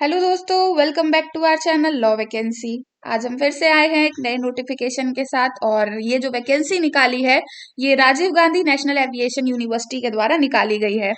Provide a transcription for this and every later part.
Hello दोस्तों, welcome back to our channel law vacancy. आज हम फिर से आए हैं एक नए नोटिफिकेशन के साथ। और ये जो वैकेंसी निकाली है ये Rajiv Gandhi national aviation university के द्वारा निकाली गई है।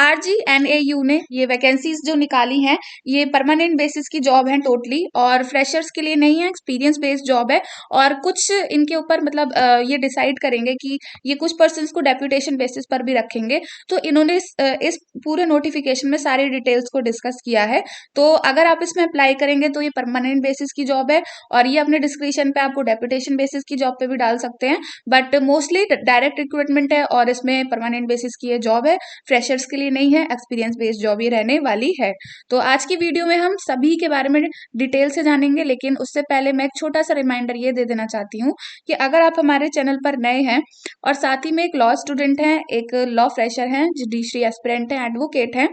RGNAU ने ये वैकेंसीज जो निकाली हैं ये परमानेंट बेसिस की जॉब है टोटली, और फ्रेशर्स के लिए नहीं है, एक्सपीरियंस बेस्ड जॉब है। और कुछ इनके ऊपर मतलब ये डिसाइड करेंगे कि ये कुछ पर्सन को डेप्यूटेशन बेसिस पर भी रखेंगे। तो इन्होंने इस पूरे नोटिफिकेशन में सारी डिटेल्स को डिस्कस किया है। तो अगर आप इसमें अप्लाई करेंगे तो ये परमानेंट बेसिस की जॉब है, और ये अपने डिस्क्रिप्शन पे आपको डेपुटेशन बेसिस की जॉब पे भी डाल सकते हैं। बट मोस्टली डायरेक्ट रिक्रूटमेंट है और इसमें परमानेंट बेसिस की ये जॉब है। फ्रेशर्स के लिए नहीं है, एक्सपीरियंस बेस्ड जॉब ये रहने वाली है। तो आज की वीडियो में हम सभी के बारे में डिटेल से जानेंगे, लेकिन उससे पहले मैं एक छोटा सा रिमाइंडर ये दे देना चाहती हूँ कि अगर आप हमारे चैनल पर नए हैं और साथ ही में एक लॉ स्टूडेंट हैं, एक लॉ फ्रेशर हैं, जुडिशरी एस्पिरेंट हैं, एडवोकेट हैं,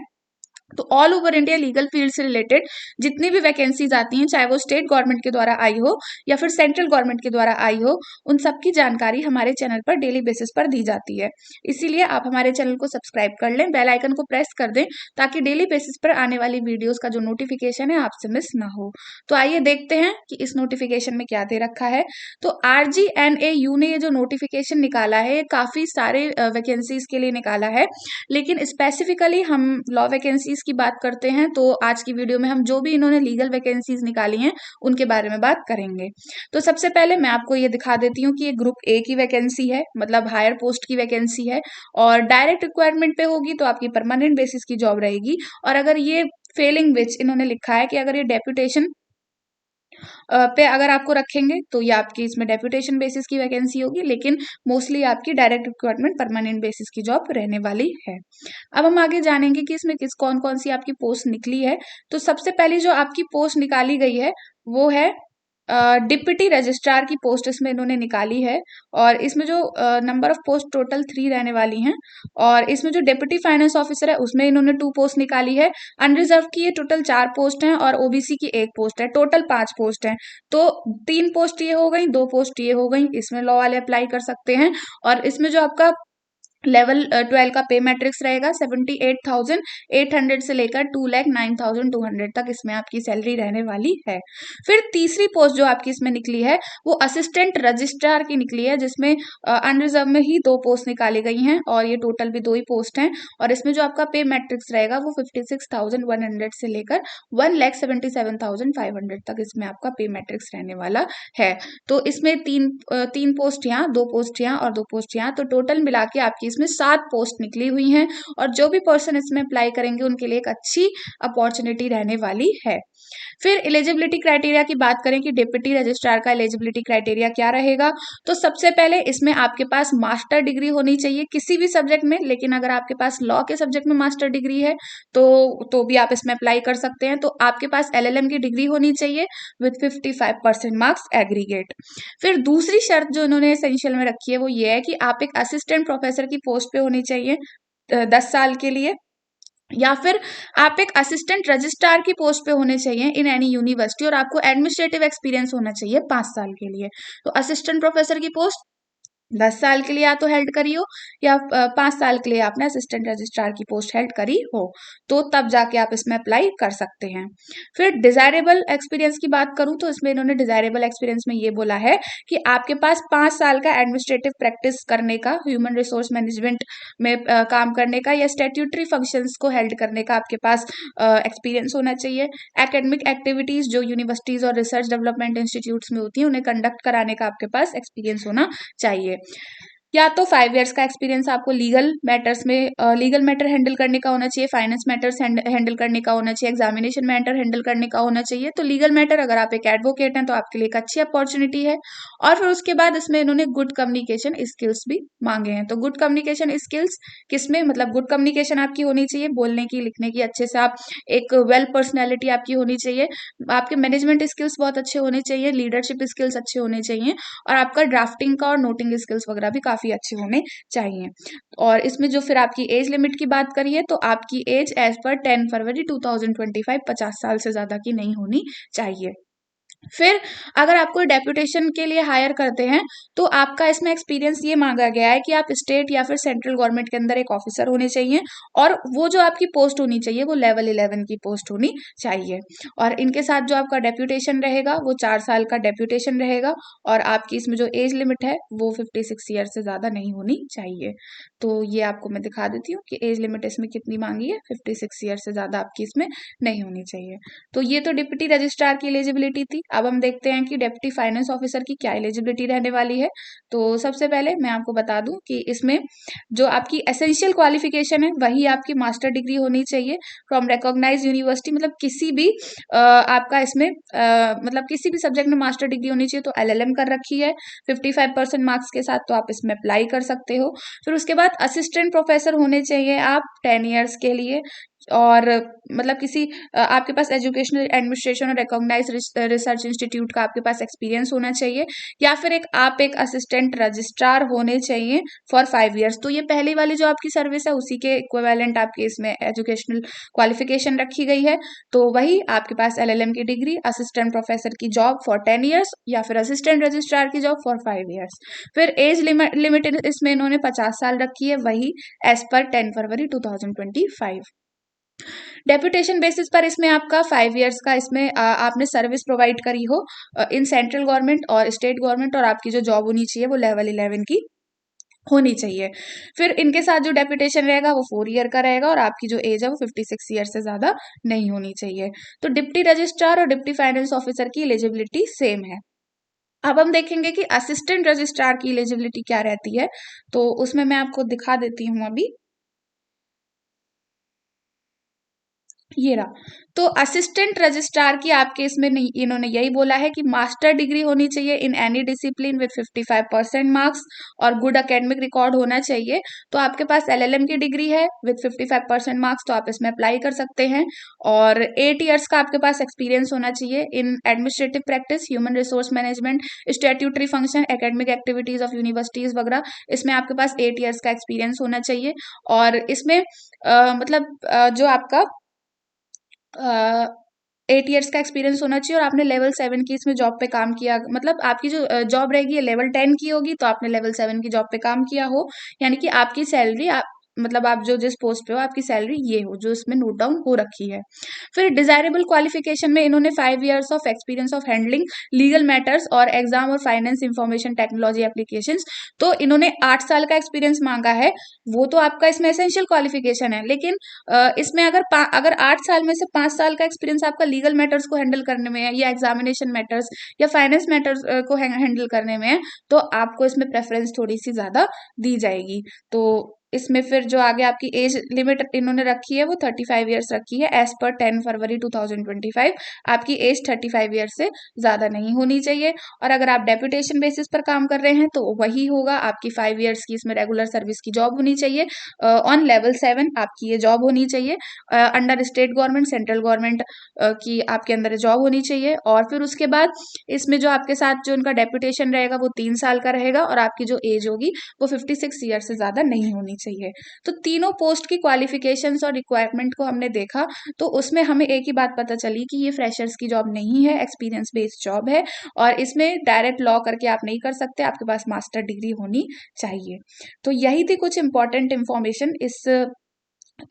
तो all over India legal field से रिलेटेड जितनी भी वैकेंसीज आती हैं, चाहे वो स्टेट गवर्नमेंट के द्वारा आई हो या फिर सेंट्रल गवर्नमेंट के द्वारा आई हो, उन सब की जानकारी हमारे चैनल पर डेली बेसिस पर दी जाती है। इसीलिए आप हमारे चैनल को सब्सक्राइब कर लें, बेल आइकन को प्रेस कर दें, ताकि डेली बेसिस पर आने वाली वीडियोस का जो नोटिफिकेशन है आपसे मिस ना हो। तो आइए देखते हैं कि इस नोटिफिकेशन में क्या दे रखा है। तो RGNAU ने ये जो नोटिफिकेशन निकाला है ये काफी सारे वैकेंसीज के लिए निकाला है, लेकिन स्पेसिफिकली हम लॉ वैकेंसीज की बात करते हैं। तो आज की वीडियो में हम जो भी इन्होंने लीगल वैकेंसीज निकाली हैं उनके बारे में बात करेंगे। तो सबसे पहले मैं आपको ये दिखा देती हूँ कि ये ग्रुप ए की वैकेंसी है, मतलब हायर पोस्ट की वैकेंसी है, और डायरेक्ट रिक्वायरमेंट पे होगी तो आपकी परमानेंट बेसिस की जॉब रहेगी। और अगर ये फेलिंग विच इन्होंने लिखा है कि अगर ये डेप्यूटेशन पे अगर आपको रखेंगे तो ये आपकी इसमें डेप्यूटेशन बेसिस की वैकेंसी होगी, लेकिन मोस्टली आपकी डायरेक्ट रिक्वायरमेंट परमानेंट बेसिस की जॉब रहने वाली है। अब हम आगे जानेंगे कि इसमें किस कौन कौन सी आपकी पोस्ट निकली है। तो सबसे पहली जो आपकी पोस्ट निकाली गई है वो है डिप्टी रजिस्ट्रार की पोस्ट इसमें इन्होंने निकाली है। और इसमें जो नंबर ऑफ पोस्ट टोटल 3 रहने वाली हैं। और इसमें जो डिप्टी फाइनेंस ऑफिसर है उसमें इन्होंने 2 पोस्ट निकाली है। अनरिजर्व की ये टोटल 4 पोस्ट हैं और ओबीसी की 1 पोस्ट है, टोटल 5 पोस्ट हैं। तो 3 पोस्ट ये हो गई, 2 पोस्ट ये हो गई, इसमें लॉ वाले अप्लाई कर सकते हैं। और इसमें जो आपका लेवल 12 का पे मैट्रिक्स रहेगा 78,800 से लेकर 2,09,200 तक इसमें आपकी सैलरी रहने वाली है। फिर तीसरी पोस्ट जो आपकी इसमें निकली है वो असिस्टेंट रजिस्ट्रार की निकली है, जिसमें अनरिजर्व में ही 2 पोस्ट निकाली गई हैं और ये टोटल भी 2 ही पोस्ट हैं। और इसमें जो आपका पे मैट्रिक्स रहेगा वो 56,100 से लेकर 1,77,500 तक इसमें आपका पे मैट्रिक्स रहने वाला है। तो इसमें तीन पोस्ट यहाँ, 2 पोस्ट यहाँ और 2 पोस्ट यहाँ, तो टोटल मिला के आपकी इसमें 7 पोस्ट निकली हुई हैं। और जो भी पर्सन इसमें अप्लाई करेंगे उनके लिए एक अच्छी अपॉर्चुनिटी रहने वाली है। फिर एलिजिबिलिटी क्राइटेरिया की बात करें कि डिप्टी रजिस्ट्रार का एलिजिबिलिटी क्राइटेरिया क्या रहेगा। तो सबसे पहले इसमें आपके पास मास्टर डिग्री होनी चाहिए किसी भी सब्जेक्ट में, लेकिन अगर आपके पास लॉ के सब्जेक्ट में मास्टर डिग्री है तो भी आप इसमें अप्लाई कर सकते हैं। तो आपके पास LLM की डिग्री होनी चाहिए विथ 55% मार्क्स एग्रीगेट। फिर दूसरी शर्त जो इन्होंने एसेंशियल में रखी है वो ये है कि आप एक असिस्टेंट प्रोफेसर की पोस्ट पे होनी चाहिए 10 साल के लिए, या फिर आप एक असिस्टेंट रजिस्ट्रार की पोस्ट पे होने चाहिए इन एनी यूनिवर्सिटी, और आपको एडमिनिस्ट्रेटिव एक्सपीरियंस होना चाहिए 5 साल के लिए। तो असिस्टेंट प्रोफेसर की पोस्ट 10 साल के लिए या तो हेल्ड करी हो, या 5 साल के लिए आपने असिस्टेंट रजिस्ट्रार की पोस्ट हेल्ड करी हो, तो तब जाके आप इसमें अप्लाई कर सकते हैं। फिर डिजायरेबल एक्सपीरियंस की बात करूं तो इसमें इन्होंने डिजायरेबल एक्सपीरियंस में ये बोला है कि आपके पास 5 साल का एडमिनिस्ट्रेटिव प्रैक्टिस करने का, ह्यूमन रिसोर्स मैनेजमेंट में काम करने का या स्टैट्यूटरी फंक्शंस को हेल्ड करने का आपके पास एक्सपीरियंस होना चाहिए। एकेडमिक एक्टिविटीज जो यूनिवर्सिटीज और रिसर्च डेवलपमेंट इंस्टीट्यूट्स में होती हैं उन्हें कंडक्ट कराने का आपके पास एक्सपीरियंस होना चाहिए। या तो 5 इयर्स का एक्सपीरियंस आपको लीगल मैटर्स में लीगल मैटर हैंडल करने का होना चाहिए, फाइनेंस मैटर्स हैंडल करने का होना चाहिए, एग्जामिनेशन मैटर हैंडल करने का होना चाहिए। तो लीगल मैटर अगर आप एक एडवोकेट हैं तो आपके लिए एक अच्छी अपॉर्चुनिटी है। और फिर उसके बाद इसमें इन्होंने गुड कम्युनिकेशन स्किल्स भी मांगे हैं। तो गुड कम्युनिकेशन स्किल्स किसमें, मतलब गुड कम्युनिकेशन आपकी होनी चाहिए, बोलने की, लिखने की, अच्छे से आप एक वेल पर्सनैलिटी आपकी होनी चाहिए, आपके मैनेजमेंट स्किल्स बहुत अच्छे होने चाहिए, लीडरशिप स्किल्स अच्छे होने चाहिए, और आपका ड्राफ्टिंग का और नोटिंग स्किल्स वगैरह भी काफी अच्छे होने चाहिए। और इसमें जो फिर आपकी एज लिमिट की बात करिए तो आपकी एज एज पर 10 फरवरी 2025 50 साल से ज्यादा की नहीं होनी चाहिए। फिर अगर आपको डेप्यूटेशन के लिए हायर करते हैं तो आपका इसमें एक्सपीरियंस ये मांगा गया है कि आप स्टेट या फिर सेंट्रल गवर्नमेंट के अंदर एक ऑफिसर होने चाहिए, और वो जो आपकी पोस्ट होनी चाहिए वो लेवल 11 की पोस्ट होनी चाहिए। और इनके साथ जो आपका डेप्यूटेशन रहेगा वो 4 साल का डेप्यूटेशन रहेगा, और आपकी इसमें जो एज लिमिट है वो 56 ईयर से ज़्यादा नहीं होनी चाहिए। तो ये आपको मैं दिखा देती हूँ कि एज लिमिट इसमें कितनी मांगी है, 56 ईयर से ज़्यादा आपकी इसमें नहीं होनी चाहिए। तो ये तो डिप्टी रजिस्ट्रार की एलिजिबिलिटी थी। अब हम देखते हैं कि डिप्टी फाइनेंस ऑफिसर की क्या एलिजिबिलिटी रहने वाली है। तो सबसे पहले मैं आपको बता दूं कि इसमें जो आपकी एसेंशियल क्वालिफिकेशन है वही आपकी मास्टर डिग्री होनी चाहिए फ्रॉम रिकॉग्नाइज यूनिवर्सिटी, मतलब किसी भी आपका इसमें मतलब किसी भी सब्जेक्ट में मास्टर डिग्री होनी चाहिए। तो एलएलएम कर रखी है 55% मार्क्स के साथ, तो आप इसमें अप्लाई कर सकते हो। फिर उसके बाद असिस्टेंट प्रोफेसर होने चाहिए आप 10 ईयर्स के लिए, और मतलब किसी आपके पास एजुकेशनल एडमिनिस्ट्रेशन और रिकॉग्नाइज रिसर्च इंस्टीट्यूट का आपके पास एक्सपीरियंस होना चाहिए, या फिर आप एक असिस्टेंट रजिस्ट्रार होने चाहिए फॉर 5 ईयर्स। तो ये पहली वाली जो आपकी सर्विस है उसी के इक्विवेलेंट आपके इसमें एजुकेशनल क्वालिफिकेशन रखी गई है। तो वही आपके पास एलएलएम की डिग्री, असिस्टेंट प्रोफेसर की जॉब फॉर 10 ईयर्स, या फिर असिस्टेंट रजिस्ट्रार की जॉब फॉर 5 ईयर्स। फिर एज लिमिट इसमें इन्होंने 50 साल रखी है, वही एज पर 10 फरवरी 2025। डेप्यूटेशन बेसिस पर इसमें आपका 5 ईयर्स का इसमें आपने सर्विस प्रोवाइड करी हो इन सेंट्रल गवर्नमेंट और स्टेट गवर्नमेंट, और आपकी जो जॉब होनी चाहिए वो लेवल 11 की होनी चाहिए। फिर इनके साथ जो डेप्यूटेशन रहेगा वो 4 ईयर का रहेगा, और आपकी जो एज है वो 56 ईयर से ज्यादा नहीं होनी चाहिए। तो डिप्टी रजिस्ट्रार और डिप्टी फाइनेंस ऑफिसर की एलिजिबिलिटी सेम है। अब हम देखेंगे कि असिस्टेंट रजिस्ट्रार की एलिजिबिलिटी क्या रहती है, तो उसमें मैं आपको दिखा देती हूँ अभी। ये रहा। तो असिस्टेंट रजिस्ट्रार की आपके इसमें नहीं, इन्होंने यही बोला है कि मास्टर डिग्री होनी चाहिए in any discipline with 55% marks, और गुड एकेडमिक रिकॉर्ड होना चाहिए। तो आपके पास एलएलएम की डिग्री है विद 55% मार्क्स, तो आप इसमें अप्लाई कर सकते हैं। और 8 ईयर्स का आपके पास एक्सपीरियंस होना चाहिए इन administrative practice, human resource management, statutory function, academic activities of universities वगैरह, इसमें आपके पास 8 ईयर्स का एक्सपीरियंस होना चाहिए। और इसमें मतलब जो आपका 8 ईयर्स का एक्सपीरियंस होना चाहिए, और आपने लेवल 7 की इसमें जॉब पे काम किया, मतलब आपकी जो जॉब रहेगी ये लेवल 10 की होगी, तो आपने लेवल 7 की जॉब पे काम किया हो, यानी कि आपकी सैलरी मतलब आप जो जिस पोस्ट पे हो आपकी सैलरी ये हो जो इसमें नोट डाउन हो रखी है। फिर डिजायरेबल क्वालिफिकेशन में इन्होंने 5 years of experience of handling legal matters और एग्जाम और फाइनेंस इंफॉर्मेशन टेक्नोलॉजी एप्लीकेशंस, तो इन्होंने 8 साल का एक्सपीरियंस मांगा है। वो तो आपका इसमें एसेंशियल क्वालिफिकेशन है, लेकिन इसमें अगर 8 साल में से 5 साल का एक्सपीरियंस आपका लीगल मैटर्स को हैंडल करने में है, या एग्जामिनेशन मैटर्स या फाइनेंस मैटर्स को हैंडल करने में है, तो आपको इसमें प्रेफरेंस थोड़ी सी ज्यादा दी जाएगी। तो इसमें फिर जो आगे आपकी एज लिमिट इन्होंने रखी है वो 35 ईयर्स रखी है, एज पर 10 फरवरी 2025। आपकी एज 35 ईयर्स से ज्यादा नहीं होनी चाहिए। और अगर आप डेप्यूटेशन बेसिस पर काम कर रहे हैं तो वही होगा, आपकी 5 ईयर्स की इसमें रेगुलर सर्विस की जॉब होनी चाहिए, ऑन लेवल 7 आपकी ये जॉब होनी चाहिए, under state government central government की आपके अंदर जॉब होनी चाहिए। और फिर उसके बाद इसमें जो आपके साथ जो उनका डेप्यूटेशन रहेगा वो 3 साल का रहेगा, और आपकी जो एज होगी वो 56 ईयर से ज्यादा नहीं होनी चाहिए। तो तीनों पोस्ट की क्वालिफिकेशंस और रिक्वायरमेंट को हमने देखा, तो उसमें हमें एक ही बात पता चली कि ये फ्रेशर्स की जॉब नहीं है, एक्सपीरियंस बेस्ड जॉब है, और इसमें डायरेक्ट लॉ करके आप नहीं कर सकते, आपके पास मास्टर डिग्री होनी चाहिए। तो यही थी कुछ इंपॉर्टेंट इंफॉर्मेशन इस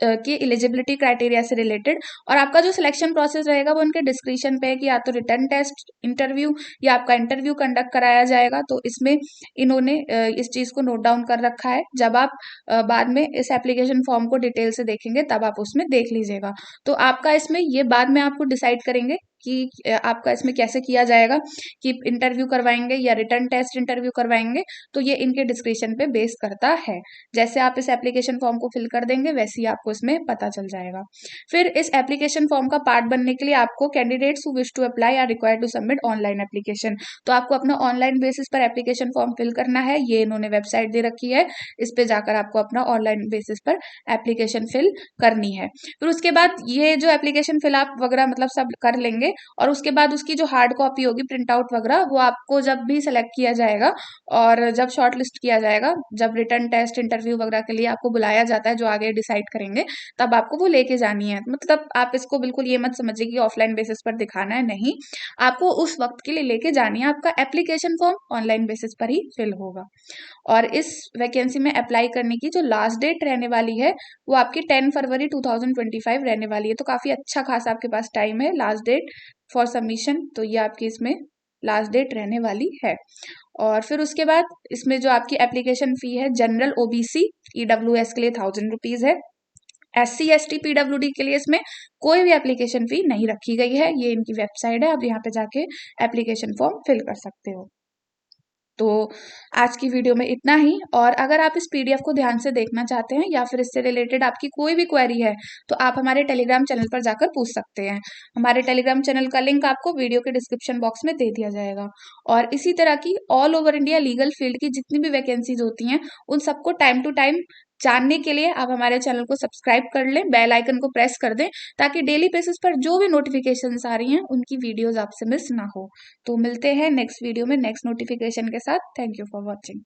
की एलिजिबिलिटी क्राइटेरिया से रिलेटेड। और आपका जो सिलेक्शन प्रोसेस रहेगा वो उनके डिस्क्रिप्शन पे है कि या तो रिटर्न टेस्ट, इंटरव्यू, या आपका इंटरव्यू कंडक्ट कराया जाएगा। तो इसमें इन्होंने इस चीज़ को नोट डाउन कर रखा है। जब आप बाद में इस एप्लीकेशन फॉर्म को डिटेल से देखेंगे तब आप उसमें देख लीजिएगा। तो आपका इसमें ये बाद में आपको डिसाइड करेंगे कि आपका इसमें कैसे किया जाएगा, कि इंटरव्यू करवाएंगे या रिटर्न टेस्ट इंटरव्यू करवाएंगे। तो ये इनके डिस्क्रिप्शन पे बेस करता है। जैसे आप इस एप्लीकेशन फॉर्म को फिल कर देंगे वैसे ही आपको इसमें पता चल जाएगा। फिर इस एप्लीकेशन फॉर्म का पार्ट बनने के लिए आपको candidates who wish to apply are required to submit online application. तो आपको अपना ऑनलाइन बेसिस पर एप्लीकेशन फॉर्म फिल करना है, ये इन्होंने वेबसाइट दे रखी है, इस पे जाकर आपको अपना ऑनलाइन बेसिस पर एप्लीकेशन फिल करनी है। फिर उसके बाद ये जो एप्लीकेशन फिल आप वगैरह मतलब सब कर लेंगे, करेंगे और उसके बाद उसकी जो हार्ड कॉपी होगी प्रिंट आउट वगैरह वो आपको जब भी सेलेक्ट किया जाएगा और जब शॉर्ट लिस्ट किया जाएगा, जब रिटर्न टेस्ट इंटरव्यू वगैरह के लिए आपको बुलाया जाता है जो आगे डिसाइड करेंगे, तब आपको वो लेके जानी है। मतलब आप इसको बिल्कुल ये मत समझिए कि ऑफलाइन बेसिस पर दिखाना है, नहीं, आपको उस वक्त के लिए लेके जानी है। आपका एप्लीकेशन फॉर्म ऑनलाइन बेसिस पर ही फिल होगा और इस वैकेंसी में अप्लाई करने की जो लास्ट डेट रहने वाली है वो आपकी 10 फरवरी 2025 रहने वाली है। तो काफ़ी अच्छा खासा आपके पास टाइम है लास्ट डेट फॉर सबमिशन, तो ये आपकी इसमें लास्ट डेट रहने वाली है। और फिर उसके बाद इसमें जो आपकी एप्लीकेशन फ़ी है, जनरल ओबीसी ईडब्ल्यूएस के लिए 1000 रुपीज़ है। SC ST PWD के लिए इसमें कोई भी एप्लीकेशन फ़ी नहीं रखी गई है। ये इनकी वेबसाइट है, आप यहाँ पे जाके एप्लीकेशन फॉर्म फिल कर सकते हो। तो आज की वीडियो में इतना ही, और अगर आप इस PDF को ध्यान से देखना चाहते हैं या फिर इससे रिलेटेड आपकी कोई भी क्वेरी है तो आप हमारे टेलीग्राम चैनल पर जाकर पूछ सकते हैं। हमारे टेलीग्राम चैनल का लिंक आपको वीडियो के डिस्क्रिप्शन बॉक्स में दे दिया जाएगा। और इसी तरह की all over India legal field की जितनी भी वैकेंसीज होती हैं उन सबको टाइम टू टाइम जानने के लिए आप हमारे चैनल को सब्सक्राइब कर लें, बेल आइकन को प्रेस कर दें, ताकि डेली बेसिस पर जो भी नोटिफिकेशंस आ रही हैं उनकी वीडियोस आपसे मिस ना हो। तो मिलते हैं नेक्स्ट वीडियो में नेक्स्ट नोटिफिकेशन के साथ। Thank you for watching.